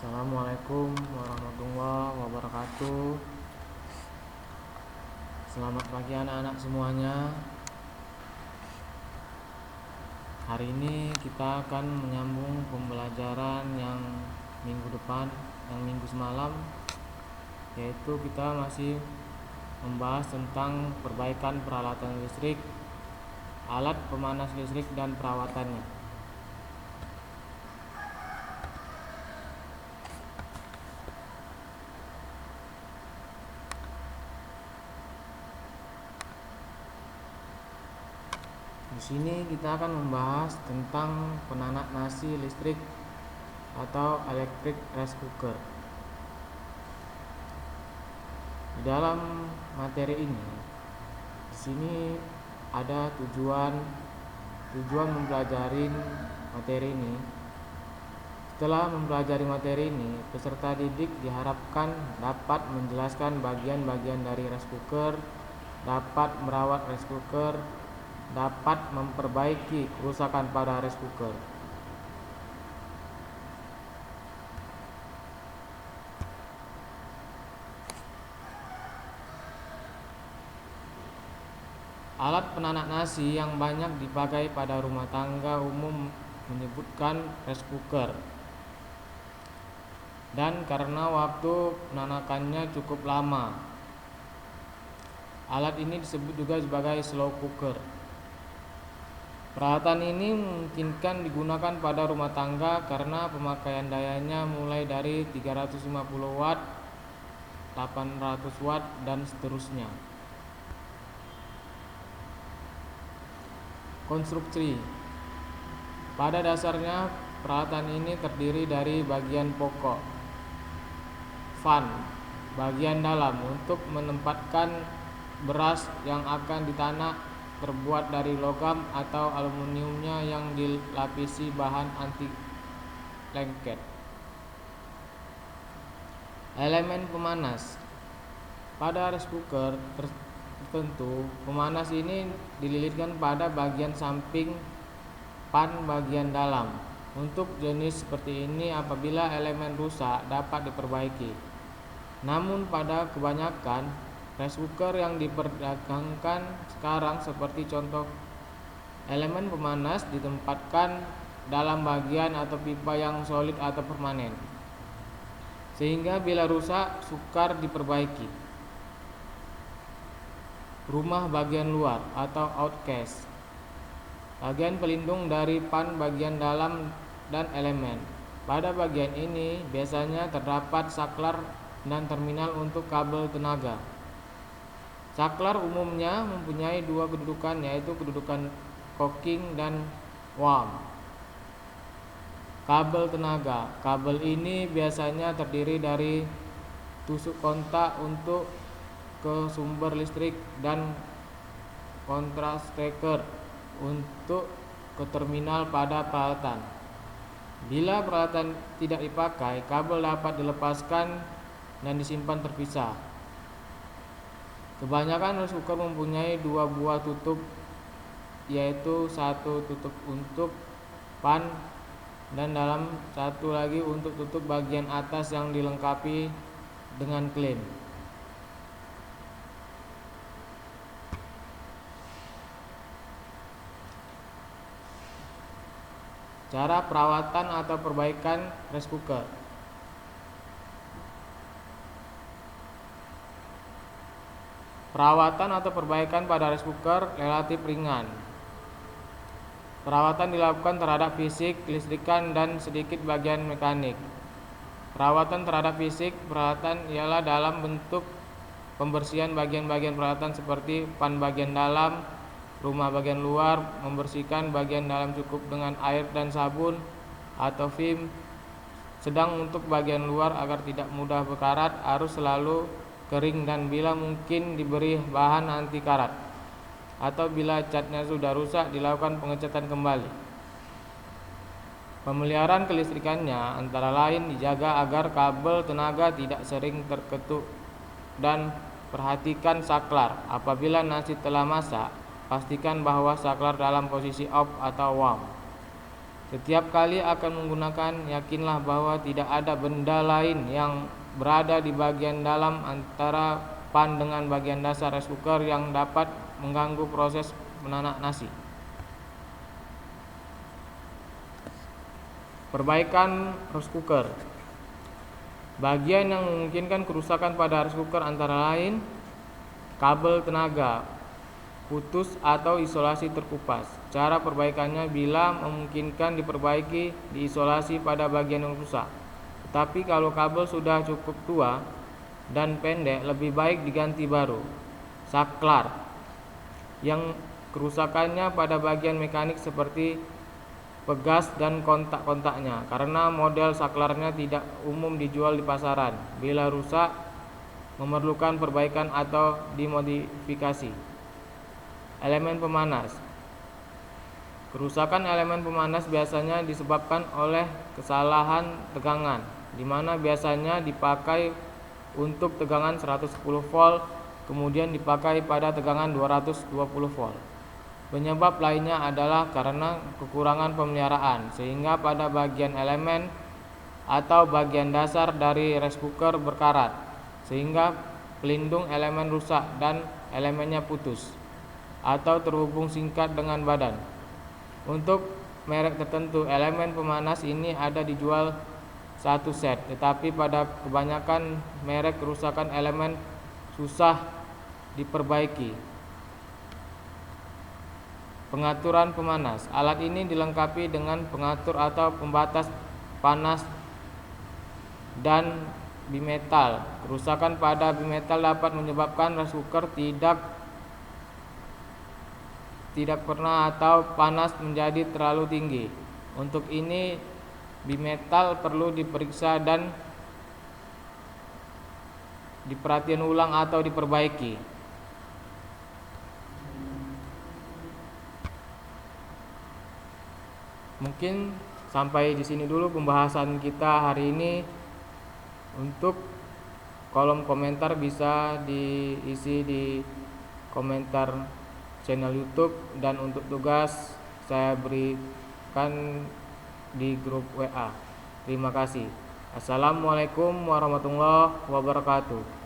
Assalamualaikum warahmatullahi wabarakatuh. Selamat pagi anak-anak semuanya. Hari ini kita akan menyambung pembelajaran yang minggu depan, yang minggu semalam, yaitu kita masih membahas tentang perbaikan peralatan listrik, alat pemanas listrik dan perawatannya. Di sini kita akan membahas tentang penanak nasi listrik atau electric rice cooker. Di dalam materi ini, di sini ada tujuan mempelajari materi ini. Setelah mempelajari materi ini, peserta didik diharapkan dapat menjelaskan bagian-bagian dari rice cooker, dapat merawat rice cooker, dapat memperbaiki kerusakan pada rice cooker. Alat penanak nasi yang banyak dipakai pada rumah tangga umum menyebutkan rice cooker. Dan karena waktu penanakannya cukup lama, alat ini disebut juga sebagai slow cooker. Peralatan ini memungkinkan digunakan pada rumah tangga karena pemakaian dayanya mulai dari 350 watt, 800 watt, dan seterusnya. Konstruksi. Pada dasarnya peralatan ini terdiri dari bagian pokok, fan, bagian dalam untuk menempatkan beras yang akan ditanak, terbuat dari logam atau aluminiumnya yang dilapisi bahan anti lengket. Elemen pemanas. Pada rice cooker tertentu, pemanas ini dililitkan pada bagian samping pan bagian dalam. Untuk jenis seperti ini, apabila elemen rusak dapat diperbaiki. Namun pada kebanyakan rice cooker yang diperdagangkan sekarang, seperti contoh, elemen pemanas ditempatkan dalam bagian atau pipa yang solid atau permanen, sehingga bila rusak sukar diperbaiki. Rumah bagian luar atau outcast, bagian pelindung dari pan bagian dalam dan elemen. Pada bagian ini biasanya terdapat saklar dan terminal untuk kabel tenaga. Saklar umumnya mempunyai dua kedudukan, yaitu kedudukan cooking dan warm. Kabel tenaga. Kabel ini biasanya terdiri dari tusuk kontak untuk ke sumber listrik dan contrast tracker untuk ke terminal pada peralatan. Bila peralatan tidak dipakai, kabel dapat dilepaskan dan disimpan terpisah. Kebanyakan rice cooker mempunyai dua buah tutup, yaitu satu tutup untuk pan dan dalam satu lagi untuk tutup bagian atas yang dilengkapi dengan klem. Cara perawatan atau perbaikan rice cooker. Perawatan atau perbaikan pada rice cooker relatif ringan. Perawatan dilakukan terhadap fisik, kelistrikan, dan sedikit bagian mekanik. Perawatan terhadap fisik peralatan ialah dalam bentuk pembersihan bagian-bagian peralatan seperti pan bagian dalam, rumah bagian luar, membersihkan bagian dalam cukup dengan air dan sabun atau vim. Sedang untuk bagian luar agar tidak mudah berkarat harus selalu kering dan bila mungkin diberi bahan anti karat, atau bila catnya sudah rusak dilakukan pengecatan kembali. Pemeliharaan kelistrikannya antara lain dijaga agar kabel tenaga tidak sering terketuk dan perhatikan saklar. Apabila nasi telah masak, pastikan bahwa saklar dalam posisi off atau warm. Setiap kali akan menggunakan, yakinlah bahwa tidak ada benda lain yang berada di bagian dalam antara pan dengan bagian dasar rice cooker yang dapat mengganggu proses menanak nasi. Perbaikan rice cooker. Bagian yang memungkinkan kerusakan pada rice cooker antara lain kabel tenaga putus atau isolasi terkupas. Cara perbaikannya bila memungkinkan diperbaiki, diisolasi pada bagian yang rusak. Tetapi kalau kabel sudah cukup tua dan pendek, lebih baik diganti baru. Saklar yang kerusakannya pada bagian mekanik seperti pegas dan kontak-kontaknya, karena model saklarnya tidak umum dijual di pasaran. Bila rusak, memerlukan perbaikan atau dimodifikasi. Elemen pemanas. Kerusakan elemen pemanas biasanya disebabkan oleh kesalahan tegangan, di mana biasanya dipakai untuk tegangan 110 volt, kemudian dipakai pada tegangan 220 volt. Penyebab lainnya adalah karena kekurangan pemeliharaan, sehingga pada bagian elemen atau bagian dasar dari rice cooker berkarat, sehingga pelindung elemen rusak dan elemennya putus atau terhubung singkat dengan badan. Untuk merek tertentu, elemen pemanas ini ada dijual satu set, tetapi pada kebanyakan merek kerusakan elemen susah diperbaiki. Pengaturan pemanas. Alat ini dilengkapi dengan pengatur atau pembatas panas dan bimetal. Kerusakan pada bimetal dapat menyebabkan rice cooker tidak pernah atau panas menjadi terlalu tinggi. Untuk ini bimetal perlu diperiksa dan diperhatikan ulang atau diperbaiki. Mungkin sampai di sini dulu pembahasan kita hari ini. Untuk kolom komentar bisa diisi di komentar channel YouTube, dan untuk tugas saya berikan di grup WA. Terima kasih. Assalamualaikum warahmatullahi wabarakatuh.